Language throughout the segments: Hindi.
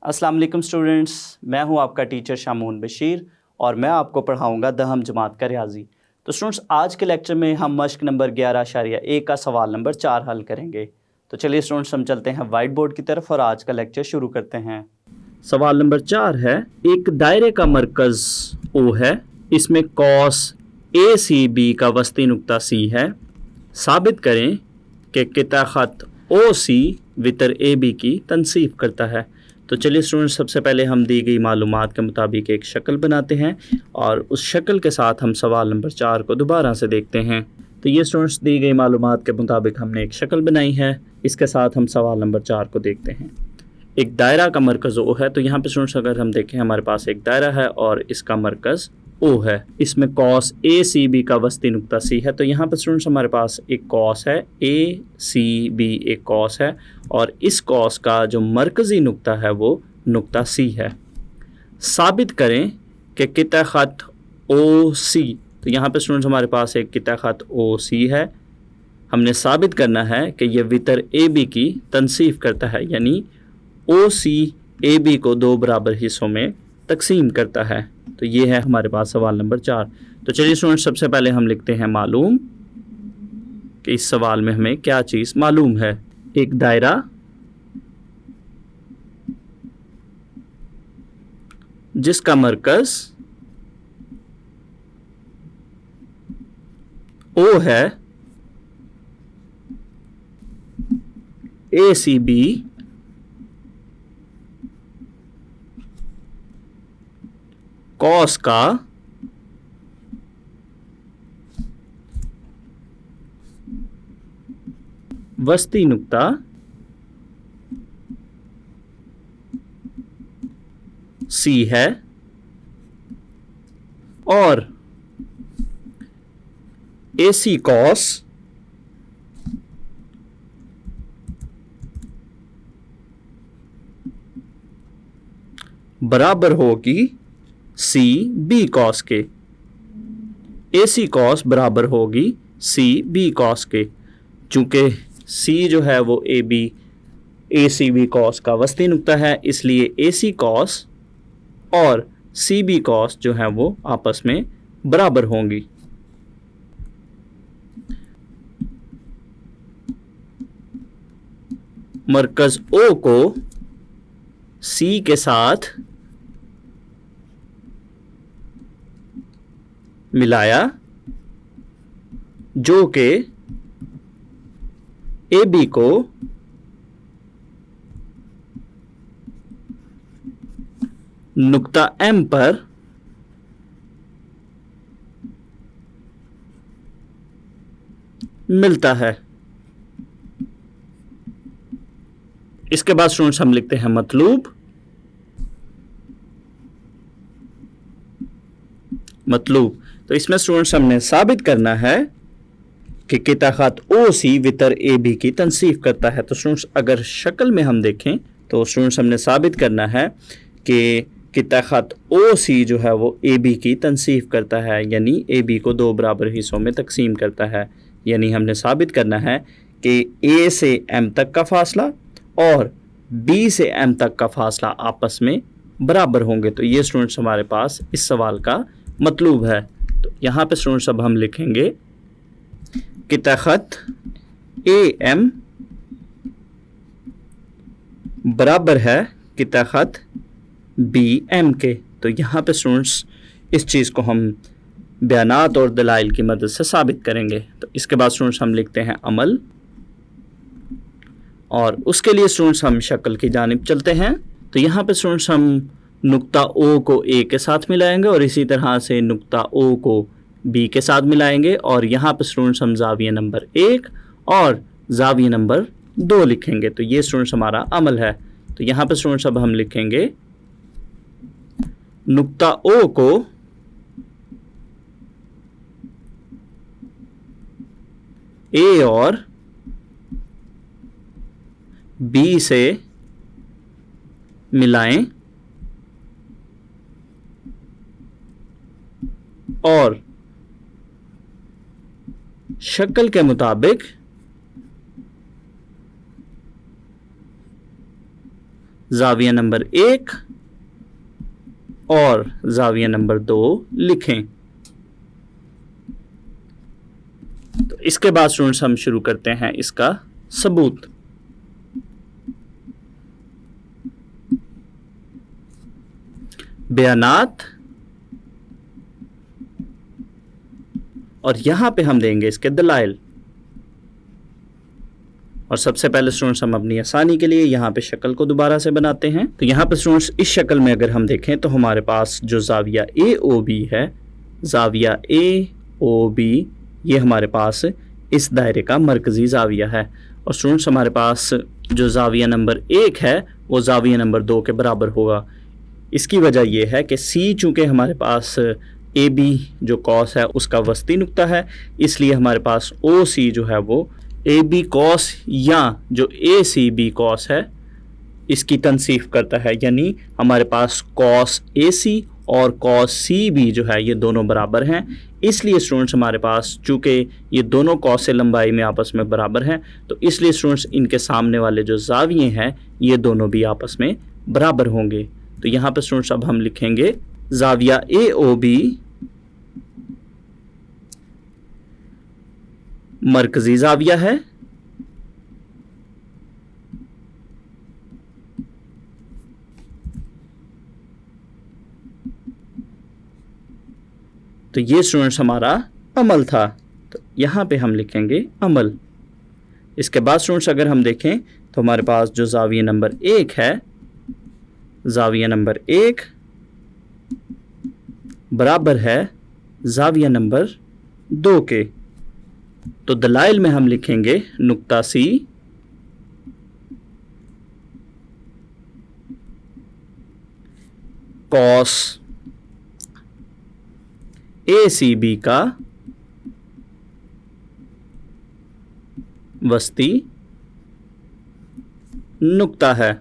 अस्सलाम वालेकुम स्टूडेंट्स, मैं हूं आपका टीचर शामून बशीर और मैं आपको पढ़ाऊंगा दहम जमात का रियाजी। तो स्टूडेंट्स, आज के लेक्चर में हम मश्क नंबर 11.1 का सवाल नंबर 4 हल करेंगे। तो चलिए स्टूडेंट्स, हम चलते हैं वाइट बोर्ड की तरफ और आज का लेक्चर शुरू करते हैं। सवाल नंबर 4 है, एक दायरे का मरकज़ O है, इसमें कॉस ACB का वस्ती नुक्ता C है। साबित करें कि किता ख़त OC वितर AB की तनसीब करता है। तो चलिए स्टूडेंट्स, सबसे पहले हम दी गई मालूमात के मुताबिक एक शक्ल बनाते हैं और उस शक्ल के साथ हम सवाल नंबर 4 को दोबारा से देखते हैं। तो ये स्टूडेंट्स, दी गई मालूमात के मुताबिक हमने एक शक्ल बनाई है, इसके साथ हम सवाल नंबर 4 को देखते हैं। एक दायरा का मरकज़ O है, तो यहाँ पे स्टूडेंट्स अगर हम देखें, हमारे पास एक दायरा है और इसका मरकज़ O है, इसमें कॉस ACB का वस्ती नुक्ता C है। तो यहाँ पर स्टूडेंट्स हमारे पास एक कॉस है, ACB एक कॉस है और इस कॉस का जो मरकज़ी नुक्ता है वो नुक्ता C है। साबित करें कि किता ख़त OC, तो यहाँ पर स्टूडेंट्स हमारे पास एक किता ख़त OC है। हमने साबित करना है कि यह वितर AB की तनसीब करता है, यानी OC AB को दो बराबर हिस्सों में तकसीम करता है। तो ये है हमारे पास सवाल नंबर 4। तो चलिए स्टूडेंट, सबसे पहले हम लिखते हैं मालूम कि इस सवाल में हमें क्या चीज़ मालूम है। एक दायरा जिसका मरकज़ O है, ACB कॉस का वस्ती नुक्ता C है और AC कॉस बराबर होगी CB कॉस के। AC कॉस बराबर होगी CB कॉस के। चूँकि C जो है वो ACB कॉस का वस्ती नुक्ता है, इसलिए AC कॉस और CB कॉस जो है वो आपस में बराबर होंगी। मरकज़ O को C के साथ मिलाया, जो कि AB को नुक्ता M पर मिलता है। इसके बाद स्टूडेंट्स हम लिखते हैं मतलब तो इसमें स्टूडेंट्स हमने साबित करना है कि किता ख़त OC वितर AB की तनसीब करता है। तो स्टूडेंट्स, अगर शक्ल में हम देखें तो स्टूडेंट्स हमने साबित करना है कि किता ख़त OC जो है वो AB की तनसीब करता है, यानी AB को दो बराबर हिस्सों में तकसीम करता है। यानी हमने साबित करना है कि A से M तक का फासला और B से M तक का फासला आपस में बराबर होंगे। तो ये स्टूडेंट्स हमारे पास इस सवाल का मतलब है। तो यहाँ पे स्टूडेंट्स अब हम लिखेंगे किता ख़त AM बराबर है किता ख़त BM के। तो यहाँ पे स्टूडेंट्स इस चीज़ को हम बयानात और दलाइल की मदद से साबित करेंगे। तो इसके बाद स्टूडेंट्स हम लिखते हैं अमल, और उसके लिए स्टूडेंट्स हम शक्ल की जानिब चलते हैं। तो यहाँ पे स्टूडेंट्स हम नुक्ता O को A के साथ मिलाएंगे और इसी तरह से नुक्ता O को B के साथ मिलाएंगे, और यहाँ पे स्टूडेंट्स हम ज़ाविया नंबर 1 और ज़ाविया नंबर 2 लिखेंगे। तो ये स्टूडेंट्स हमारा अमल है। तो यहाँ पे स्टूडेंट्स अब हम लिखेंगे नुक्ता O को A और B से मिलाएं और शक्ल के मुताबिक जाविया नंबर 1 और जाविया नंबर 2 लिखें। तो इसके बाद स्टूडेंट्स हम शुरू करते हैं इसका सबूत। बयानात, और यहां पे हम देंगे इसके दलाइल। और सबसे पहले स्टूडेंट्स हम अपनी आसानी के लिए यहाँ पे शक्ल को दोबारा से बनाते हैं। तो यहाँ पे स्टूडेंट्स इस शक्ल में अगर हम देखें तो हमारे पास जो जाविया AOB है, जाविया AOB ये हमारे पास इस दायरे का मरकज़ी जाविया है। और स्टूडेंट्स हमारे पास जो जाविया नंबर 1 है वो जाविया नंबर 2 के बराबर होगा। इसकी वजह यह है कि C चूँकि हमारे पास AB जो कॉस है उसका वस्ती नुक्ता है, इसलिए हमारे पास OC जो है वो AB कॉस या जो ACB कॉस है इसकी तनसीफ करता है, यानी हमारे पास कॉस AC और कॉस CB जो है ये दोनों बराबर हैं। इसलिए स्टूडेंट्स हमारे पास चूँकि ये दोनों कॉस लंबाई में आपस में बराबर हैं, तो इसलिए स्टूडेंट्स इनके सामने वाले जो जाविये हैं ये दोनों भी आपस में बराबर होंगे। तो यहाँ पर स्टूडेंट्स अब हम लिखेंगे जाविया AOB मरकज़ी जाविया है तो ये स्टूडेंट्स हमारा अमल था। तो यहाँ पे हम लिखेंगे अमल। इसके बाद स्टूडेंट्स अगर हम देखें तो हमारे पास जो जाविया नंबर 1 है, जाविया नंबर 1 बराबर है जाविया नंबर 2 के। तो दलाइल में हम लिखेंगे नुक्ता C कॉस ACB का वस्ती नुक्ता है,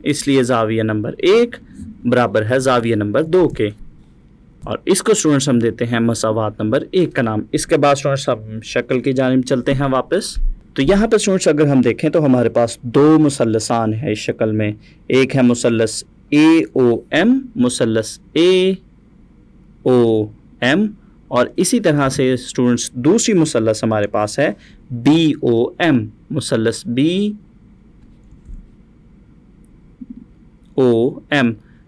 इसलिए जाविया नंबर 1 बराबर है जाविया नंबर 2 के। और इसको स्टूडेंट्स हम देते हैं मसावात नंबर 1 का नाम। इसके बाद स्टूडेंट्स हम शक्ल की जानिब चलते हैं वापस। तो यहाँ पर स्टूडेंट्स अगर हम देखें तो हमारे पास 2 मुसल्लसान है इस शक्ल में। एक है मुसल्लस AOM, मुसल्लस AOM, और इसी तरह से स्टूडेंट्स दूसरी मुसल्लस हमारे पास है BOM, मुसल्लस BOM।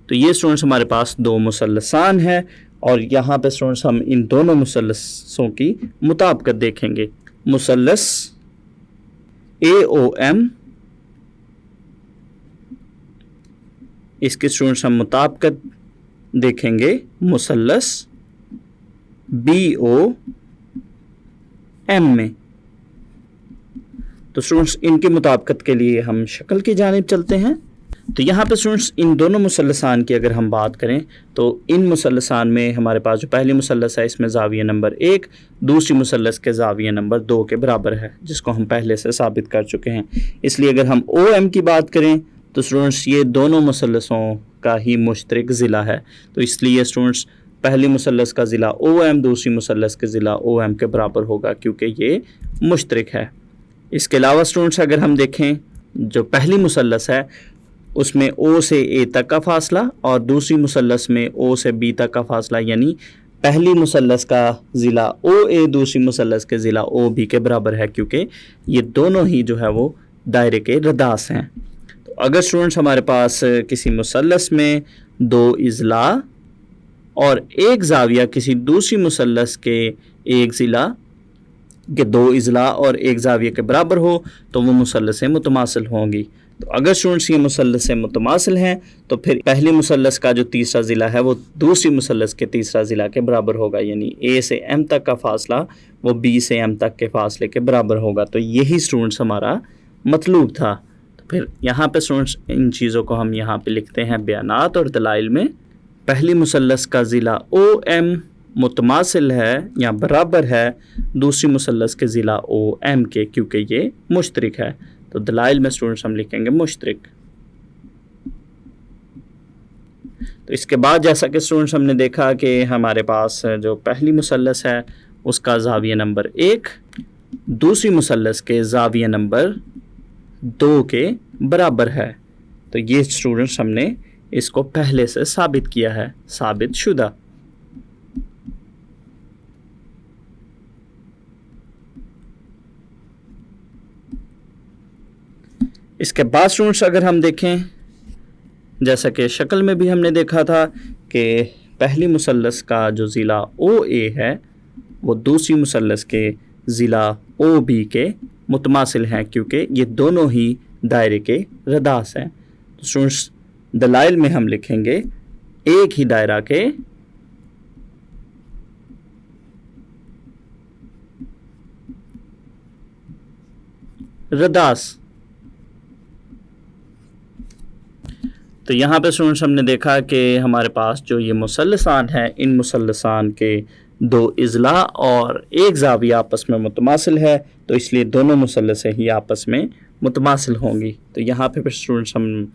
तो ये स्टूडेंट्स हमारे पास 2 मुसल्लसान है और यहाँ पे स्टूडेंट्स हम इन दोनों मुसल्लसों की मुताबिकत देखेंगे। मुसल्लस AOM इसके स्टूडेंट्स हम मुताबिकत देखेंगे मुसल्लस BOM में। तो स्टूडेंट्स इनके मुताबिकत के लिए हम शक्ल की जानिब चलते हैं। तो यहाँ पे स्टूडेंट्स इन दोनों मुसल्लसान की अगर हम बात करें तो इन मुसल्लसान में हमारे पास जो पहली मुसल्लस है इसमें जाविया नंबर 1 दूसरी मुसल्लस के जाविया नंबर 2 के बराबर है, जिसको हम पहले से साबित कर चुके हैं। इसलिए अगर हम OM की बात करें तो स्टूडेंट्स ये दोनों मुसल्लसों का ही मुश्तरक ज़िला है। तो इसलिए स्टूडेंट्स पहली मुसल्लस का ज़िला OM दूसरी मुसल्लस के ज़िला OM के बराबर होगा, क्योंकि ये मुश्तरक है। इसके अलावा स्टूडेंट्स अगर हम देखें जो पहली मुसल्लस है उसमें O से A तक का फासला और दूसरी मुसल्लस में O से B तक का फासला, यानी पहली मुसल्लस का ज़िला OA दूसरी मुसल्लस के ज़िला OB के बराबर है, क्योंकि ये दोनों ही जो है वो दायरे के रदास हैं। तो अगर स्टूडेंट्स हमारे पास किसी मुसल्लस में 2 इज़ला और एक जाविया किसी दूसरी मुसल्लस के एक ज़िला के 2 इज़ला और एक जाविया के बराबर हो तो वो मुसल्लसें मुतमासिल होंगी। तो अगर स्टूडेंट्स ये मुसल्लसें मुतमासिल हैं तो फिर पहली मुसल्लस का जो तीसरा ज़िला है वो दूसरी मुसल्लस के तीसरा ज़िला के बराबर होगा, यानी A से M तक का फासला वो B से M तक के फासले के बराबर होगा। तो यही स्टूडेंट्स हमारा मतलूब था। तो फिर यहाँ पे स्टूडेंट्स इन चीज़ों को हम यहाँ पे लिखते हैं बयानात और दलाइल में। पहली मुसल्लस का ज़िला OM मुतमासिल है या बराबर है दूसरी मुसल्लस के ज़िला OM के, क्योंकि ये मुश्तरक है। तो दलाइल में स्टूडेंट्स हम लिखेंगे मुश्तरक। तो इसके बाद जैसा कि स्टूडेंट्स हमने देखा कि हमारे पास जो पहली मुसल्लस है उसका जाविया नंबर 1 दूसरी मुसल्लस के जाविया नंबर 2 के बराबर है। तो ये स्टूडेंट्स हमने इसको पहले से साबित किया है, साबित शुदा। इसके बाद स्टूडेंट्स अगर हम देखें, जैसा कि शक्ल में भी हमने देखा था कि पहली मुसल्लस का जो ज़िला OA है वो दूसरी मुसल्लस के ज़िला OB के मुतमासिल हैं, क्योंकि ये दोनों ही दायरे के रदास हैं। तो स्टूडेंट्स दलाइल में हम लिखेंगे एक ही दायरा के रदास। तो यहाँ पे स्टूडेंट्स हमने देखा कि हमारे पास जो ये मुसल्लसान हैं, इन मुसल्लसान के 2 इज़ला और एक ज़ाविया आपस में मुतमासिल है, तो इसलिए दोनों मुसल्लसें ही आपस में मुतमासिल होंगी। तो यहाँ पे फिर स्टूडेंट्स हम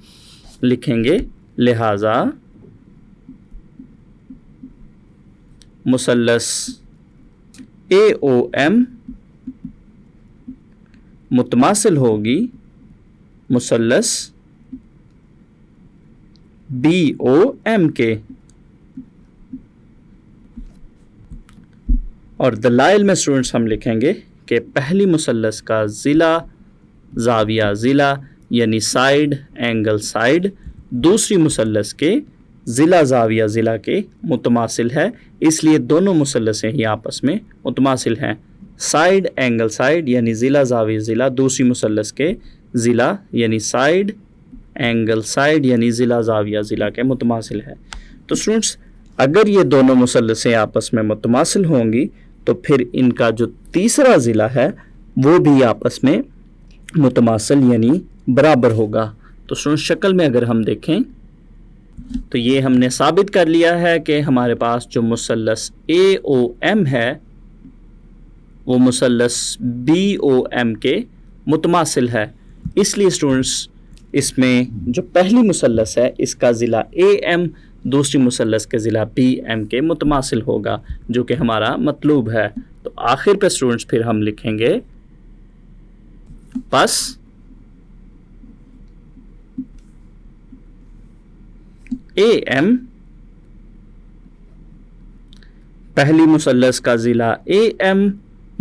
लिखेंगे लिहाजा मुसल्लस AOM मुतमासिल होगी मुसल्लस BOM के। और दलाइल में स्टूडेंट्स हम लिखेंगे कि पहली मुसल्लस का ज़िला ज़ाविया ज़िला यानी साइड एंगल साइड दूसरी मुसल्लस के ज़िला ज़ाविया ज़िला के मुतमासिल है, इसलिए दोनों मुसल्लसें ही आपस में मुतमासिल हैं। साइड एंगल साइड यानी ज़िला ज़ाविया ज़िला दूसरी मुसल्लस के ज़िला यानी साइड एंगल साइड यानी ज़िला ज़ाविया ज़िला के मुतमासिल है। तो स्टूडेंट्स अगर ये दोनों मुसल्लसें आपस में मुतमासिल होंगी तो फिर इनका जो तीसरा ज़िला है वो भी आपस में मुतमासिल यानी बराबर होगा। तो स्टूडेंट्स शक्ल में अगर हम देखें तो ये हमने साबित कर लिया है कि हमारे पास जो मुसल्लस AOM है वो मुसल्लस BOM के मुतमासिल है। इसलिए स्टूडेंट्स इसमें जो पहली मुसल्लस है इसका ज़िला AM दूसरी मुसल्लस के ज़िला BM के मुतमासिल होगा, जो कि हमारा मतलूब है। तो आखिर पे स्टूडेंट्स फिर हम लिखेंगे बस AM पहली मुसल्लस का ज़िला AM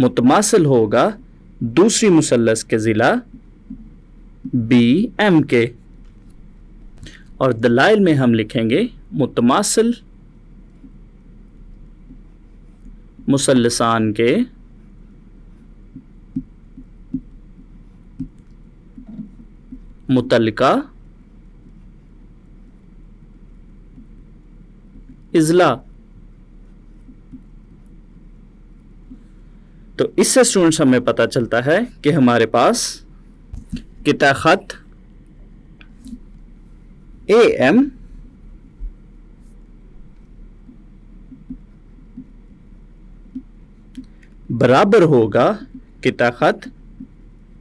मुतमासिल होगा दूसरी मुसल्लस के ज़िला BM के। और दलाइल में हम लिखेंगे मुतमासिल मुसल्लसान के मुतल्लिका इज़ला। तो इससे स्टूडेंट्स हमें पता चलता है कि हमारे पास किता खत AM बराबर होगा किता खत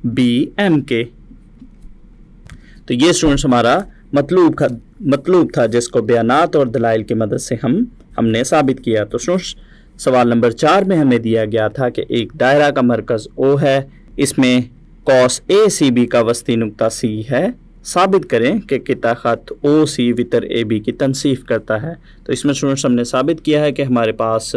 BM के। तो ये स्टूडेंट्स हमारा मतलूब था जिसको बयानात और दलाइल की मदद से हमने साबित किया। तो स्टूडेंट्स सवाल नंबर 4 में हमें दिया गया था कि एक दायरा का मरकज़ O है, इसमें कॉस ACB का वस्ती नुक्ता C है, साबित करें कि किता खत OC वितर AB की तनसीफ करता है। तो इसमें स्टूडेंट्स हमने साबित किया है कि हमारे पास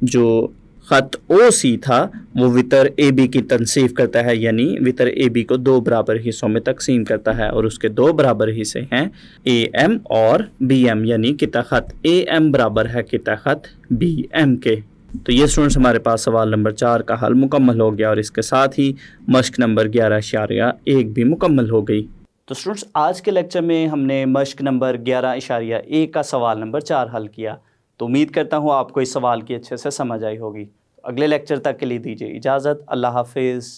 जो ख़त OC था वो वितर AB की तनसीफ करता है, यानी वितर AB को 2 बराबर हिस्सों में तकसीम करता है और उसके 2 बराबर हिस्से हैं AM और BM, यानी किता खत AM बराबर है किता खत BM के। तो ये स्टूडेंट्स हमारे पास सवाल नंबर 4 का हल मुकम्मल हो गया और इसके साथ ही मश्क नंबर 11.1 भी मुकम्मल हो गई। तो स्टूडेंट्स आज के लेक्चर में हमने मश्क नंबर 11.1 का सवाल नंबर 4 हल किया। तो उम्मीद करता हूँ आपको इस सवाल की अच्छे से समझ आई होगी। अगले लेक्चर तक के लिए दीजिए इजाज़त। अल्लाह हाफिज़।